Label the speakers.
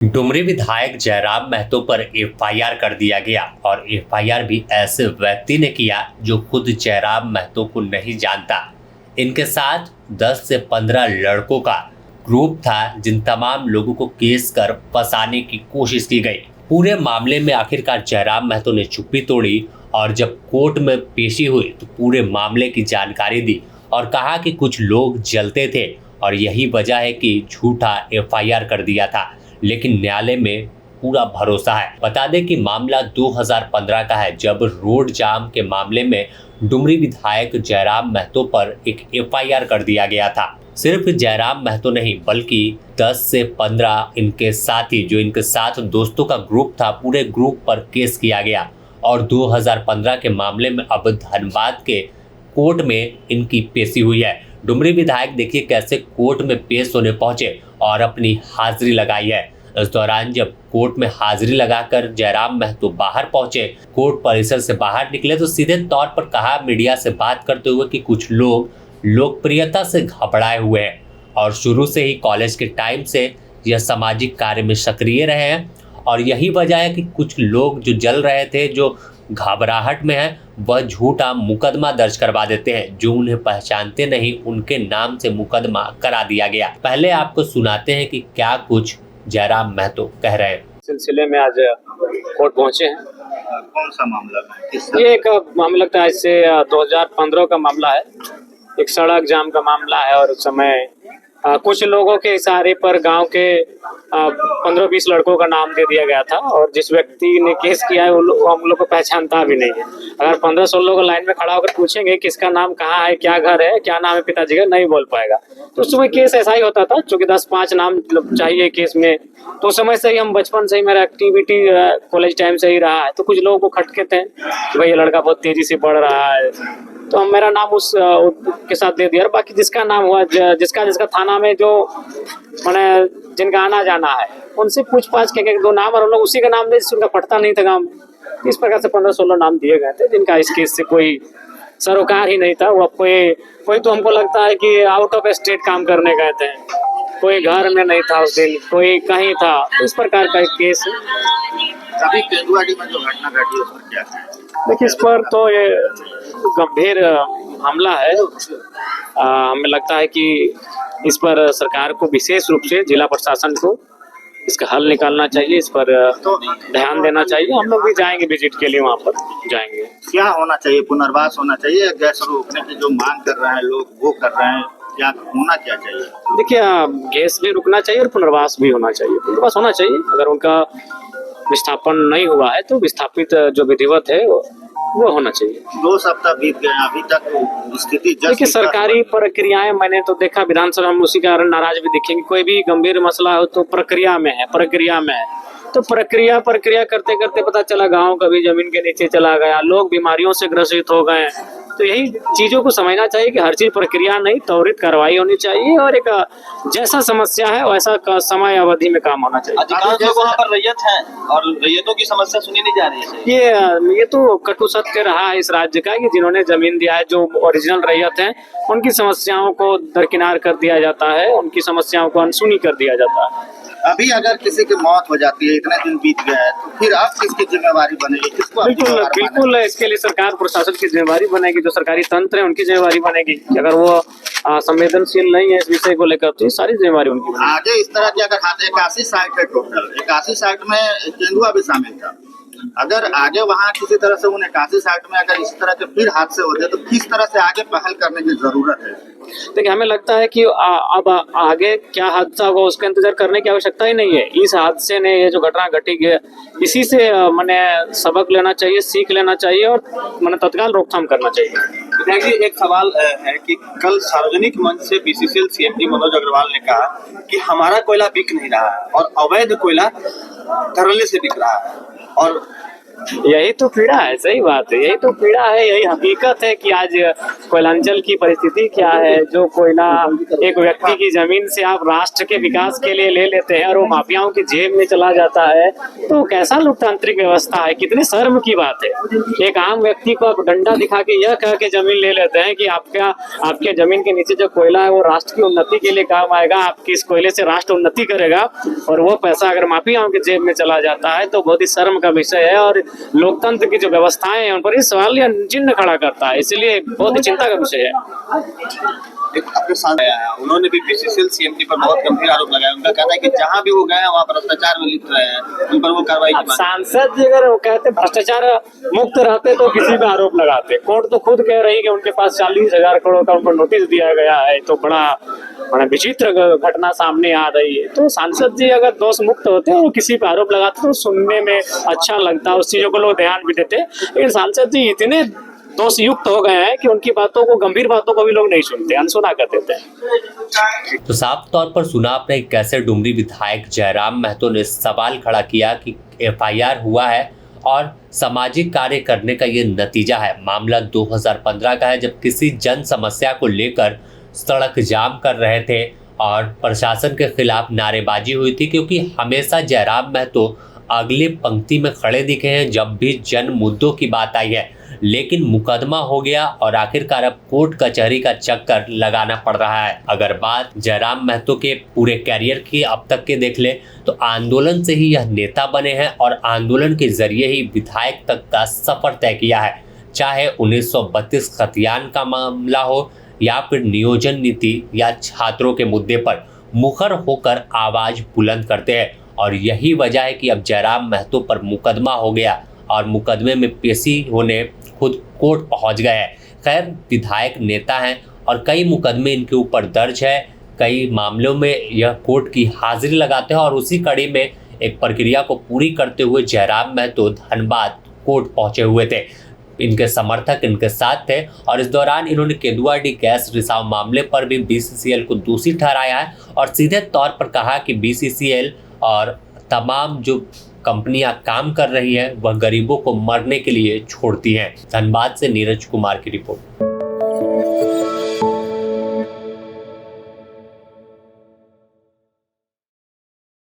Speaker 1: डुमरी विधायक जयराम महतो पर एफआईआर कर दिया गया और एफआईआर भी ऐसे व्यक्ति ने किया जो खुद जयराम महतो को नहीं जानता। इनके साथ 10 से 15 लड़कों का ग्रुप था जिन तमाम लोगों को केस कर फंसाने की कोशिश की गई। पूरे मामले में आखिरकार जयराम महतो ने चुप्पी तोड़ी और जब कोर्ट में पेशी हुई तो पूरे मामले की जानकारी दी और कहा कि कुछ लोग जलते थे और यही वजह है कि झूठा एफआईआर कर दिया था, लेकिन न्यायालय में पूरा भरोसा है। बता दें कि मामला 2015 का है जब रोड जाम के मामले में डुमरी विधायक जयराम महतो पर एक एफआईआर कर दिया गया था। सिर्फ जयराम महतो नहीं बल्कि 10 से 15 इनके साथी जो इनके साथ दोस्तों का ग्रुप था, पूरे ग्रुप पर केस किया गया और 2015 के मामले में अब धनबाद के कोर्ट में इनकी पेशी हुई है। डुमरी विधायक देखिए कैसे कोर्ट में पेश होने पहुंचे और अपनी हाजिरी लगाई है। इस दौरान जब कोर्ट में हाजिरी लगाकर जयराम महतो बाहर पहुंचे, कोर्ट परिसर से बाहर निकले तो सीधे तौर पर कहा मीडिया से बात करते हुए कि कुछ लोग लोकप्रियता से घबराए हुए हैं और शुरू से ही कॉलेज के टाइम से यह सामाजिक कार्य में सक्रिय रहे हैं और यही वजह है कि कुछ लोग जो जल रहे थे, जो घबराहट में है, वह झूठा मुकदमा दर्ज करवा देते हैं। जो उन्हें पहचानते नहीं उनके नाम से मुकदमा करा दिया गया। पहले आपको सुनाते हैं कि क्या कुछ जयराम महतो कह रहे हैं।
Speaker 2: सिलसिले में आज कोर्ट पहुंचे हैं।
Speaker 3: कौन सा मामला है?
Speaker 2: ये एक मामला लगता है, इससे 2015 का मामला है। एक सड़क जाम का मामला है और उस समय कुछ लोगों के इशारे पर गांव के 15-20 लड़कों का नाम दे दिया गया था और जिस व्यक्ति ने केस किया है वो हम लोग को पहचानता भी नहीं है। अगर 15-16 लोग लाइन में खड़ा होकर पूछेंगे किसका नाम कहाँ है, क्या घर है, क्या नाम है पिताजी का, नहीं बोल पाएगा। तो उस समय केस ऐसा ही होता था, चूंकि 10-5 नाम चाहिए केस में। तो उस समय से ही हम बचपन से ही मेरा एक्टिविटी कॉलेज टाइम से ही रहा है। तो कुछ लोगों को खटके थे कि भाई ये लड़का बहुत तेजी से बढ़ रहा है, तो हम मेरा नाम उस के साथ दे दिया। बाकी जिसका नाम हुआ, जिसका थाना में जो मैंने जिनका आना जाना है उनसे पूछ पाछ के 1-2 नाम और हम लोग उसी का नाम दे जिससे उनका पटता नहीं था गाँव में। इस प्रकार से 15-16 नाम दिए गए थे जिनका इस केस से कोई सरोकार ही नहीं था। वो कोई तो हमको लगता है कि आउट ऑफ स्टेट काम करने गए थे, कोई घर में नहीं था उस दिन, कोई कहीं था। तो इस प्रकार का एक केस है।
Speaker 3: अभी केंदुआडी में जो घटना घटी उसमें क्या है?
Speaker 2: देखिए, इस पर तो ये गंभीर हमला है। हमें लगता है कि इस पर सरकार को विशेष रूप से जिला प्रशासन को इसका हल निकालना चाहिए, इस पर ध्यान देना चाहिए। हम लोग भी जाएंगे विजिट के लिए, वहाँ पर जाएंगे।
Speaker 3: क्या होना चाहिए? पुनर्वास होना चाहिए? गैस रोकने की जो मांग कर रहे हैं लोग वो कर रहे हैं, क्या होना क्या चाहिए?
Speaker 2: देखिए, गैस भी रुकना चाहिए और पुनर्वास भी होना चाहिए। पुनर्वास होना चाहिए। अगर उनका विस्थापन नहीं हुआ है तो विस्थापित जो विधिवत है वो होना चाहिए।
Speaker 3: 2 सप्ताह बीत गए, अभी तक स्थिति
Speaker 2: देखिए, सरकारी प्रक्रियाएं मैंने तो देखा विधानसभा में उसी कारण नाराज भी दिखेंगे। कोई भी गंभीर मसला हो तो प्रक्रिया में है तो प्रक्रिया करते करते पता चला गांव कभी जमीन के नीचे चला गया, लोग बीमारियों से ग्रसित हो गए। तो यही चीजों को समझना चाहिए कि हर चीज प्रक्रिया नहीं, त्वरित कार्रवाई होनी चाहिए और एक जैसा समस्या है वैसा समय अवधि में काम होना चाहिए।
Speaker 4: अधिकांश लोग वहाँ पर रैयत हैं और रैयतों की समस्या सुनी नहीं जा रही है।
Speaker 2: ये तो कटु सत्य रहा है इस राज्य का कि जिन्होंने जमीन दिया है, जो ओरिजिनल रैयत हैं, उनकी समस्याओं को दरकिनार कर दिया जाता है, उनकी समस्याओं को अनसुनी कर दिया जाता है।
Speaker 3: अभी अगर किसी की मौत हो जाती है, इतने दिन बीत गए हैं, तो फिर आप किसकी जिम्मेवारी बनेगी? किसको?
Speaker 2: बिल्कुल इसके लिए सरकार प्रशासन की जिम्मेवारी बनेगी, जो सरकारी तंत्र है उनकी जिम्मेवारी बनेगी। अगर वो संवेदनशील नहीं है इस विषय को लेकर तो सारी जिम्मेवारी उनकी बनेगी।
Speaker 3: आगे इस तरह की अगर 81 साइट है, टोटल 81 साइट में केंदुआ भी शामिल था। अगर आगे वहाँ किसी तरह से उन 81 साइट में अगर इस तरह के फिर हादसे होते तो किस तरह से आगे पहल करने की जरूरत है?
Speaker 2: देखिए, हमें लगता है कि अब आगे क्या हादसा होगा उसका इंतजार करने की आवश्यकता ही नहीं है। इस हादसे ने, ये जो घटना घटी है, इसी से मैंने सबक लेना चाहिए, सीख लेना चाहिए और मैंने तत्काल रोकथाम करना चाहिए।
Speaker 4: विधायक जी, एक सवाल है कि कल सार्वजनिक मंच से बीसीसीएल सीएमडी मनोज अग्रवाल ने कहा कि हमारा कोयला बिक नहीं रहा है और अवैध कोयला धड़ल्ले से बिक रहा है और
Speaker 2: यही तो पीड़ा है, सही बात है, यही तो पीड़ा है, यही हकीकत है कि आज कोयलांचल की परिस्थिति क्या है। जो कोयला एक व्यक्ति की जमीन से आप राष्ट्र के विकास के लिए ले लेते हैं और वो माफियाओं की जेब में चला जाता है, तो कैसा लोकतांत्रिक व्यवस्था है, कितनी शर्म की बात है। एक आम व्यक्ति को आप डंडा दिखा के यह कह के जमीन ले लेते हैं कि आपके जमीन के नीचे जो कोयला है वो राष्ट्र की उन्नति के लिए काम आएगा, आपकी इस कोयले से राष्ट्र उन्नति करेगा, और वो पैसा अगर माफियाओं की जेब में चला जाता है तो बहुत ही शर्म का विषय है। और लोकतंत्र की जो व्यवस्थाएं हैं उन पर इस सवाल या चिन्ह खड़ा करता है, इसलिए बहुत ही चिंता का विषय है।
Speaker 4: एक आपके साथ आया है, उन्होंने भी बीसीसीएल सीएमडी पर बहुत गंभीर आरोप लगाया। उनका कहना है कि जहां भी वो गए वहां भ्रष्टाचार में लिप्त रहे हैं, उन पर वो कार्रवाई की मांग।
Speaker 2: सांसद जी अगर वो कहते भ्रष्टाचार मुक्त रहते तो किसी पे आरोप लगाते। कोर्ट तो खुद कह रही है कि उनके पास 40,000 करोड़ का उनको नोटिस दिया गया है, तो बड़ा विचित्र घटना सामने आ रही है। तो सांसद जी अगर दोष मुक्त होते और किसी पे आरोप लगाते तो सुनने में अच्छा लगता, उस चीजों को लोग ध्यान भी देते। लेकिन सांसद जी इतने दोष युक्त हो गए हैं कि उनकी बातों को, गंभीर बातों को भी लोग नहीं सुनते, अनसुना कर देते हैं।
Speaker 1: तो साफ तौर पर सुना आपने कैसे डुमरी विधायक जयराम महतो ने सवाल खड़ा किया कि एफआईआर हुआ है और सामाजिक कार्य करने का ये नतीजा है। मामला 2015 का है, जब किसी जन समस्या को लेकर सड़क जाम कर रहे थे और प्रशासन के खिलाफ नारेबाजी हुई थी, क्योंकि हमेशा जयराम महतो अगले पंक्ति में खड़े दिखे हैं जब भी जन मुद्दों की बात आई है। लेकिन मुकदमा हो गया और आखिरकार अब कोर्ट कचहरी का चक्कर लगाना पड़ रहा है। अगर बात जयराम महतो के पूरे कैरियर की अब तक के देख ले तो आंदोलन से ही यह नेता बने हैं और आंदोलन के जरिए ही विधायक तक का सफर तय किया है। चाहे 1932 खतियान का मामला हो या फिर नियोजन नीति या छात्रों के मुद्दे पर मुखर होकर आवाज बुलंद करते हैं। और यही वजह है कि अब जयराम महतो पर मुकदमा हो गया और मुकदमे में पेशी होने खुद कोर्ट पहुंच गए हैं। खैर, विधायक नेता हैं और कई मुकदमे इनके ऊपर दर्ज है, कई मामलों में यह कोर्ट की हाजिरी लगाते हैं और उसी कड़ी में एक प्रक्रिया को पूरी करते हुए जयराम महतो धनबाद कोर्ट पहुंचे हुए थे। इनके समर्थक इनके साथ थे और इस दौरान इन्होंने केंदुआडीह गैस रिसाव मामले पर भी बीसीसीएल को दोषी ठहराया है और सीधे तौर पर कहा कि बीसीसीएल और तमाम जो कंपनियां काम कर रही है वह गरीबों को मरने के लिए छोड़ती हैं। धनबाद से नीरज कुमार की रिपोर्ट।